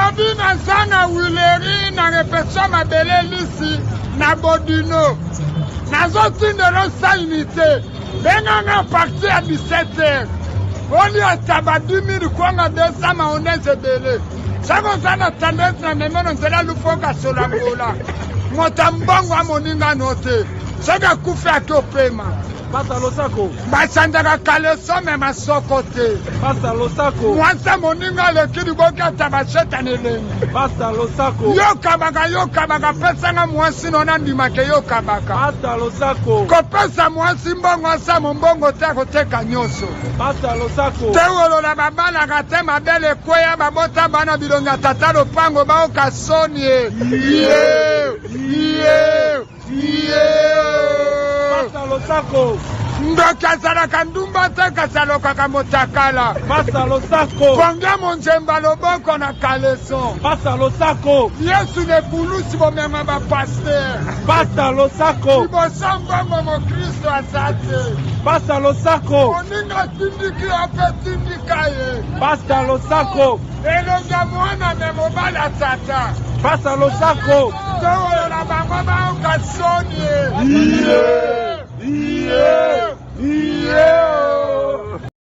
nalobi na sana wileri na repetition mabele lisi na bodino nazotindelo sa unité benganga parti à 17h oli ataba 2000 kwanga 200 maonese ebele sako sana tendance na memono nzela lufoka solangola motambongo amoninga note saka kufa akopema Pasta Losako. Basandaka kaleso me masoko te. Pasta Losako. Mwasa moninga lekidi boka tabasheta nelengi. Pasta Losako. Yo kabaka pesa nga mwasi nona ndimake yo kabaka. Pasta Losako. Kopesa mwasi mbongo asa mbongo te koteka nyoso. Pasta Losako. Tewolo na babana kate mabele kweya babota bana bilonga tatalo pango bao kasonye. Pasta Losako. Ndokazala kandumba te kasalo kakamotakala. Pasta Losako. Konga monjemba loboko na kaleson. Pasta Losako. Yesu ne bulusi bomema ba pasteur. Pasta Losako. Liboso mbongo mo Kristo azate. Pasta Losako. Moninga tindiki ape tindika ye. Pasta Losako. Elonga mwana me mobala tata. Pasta Losako. Tewolo na bango ba okasoni. Yeah.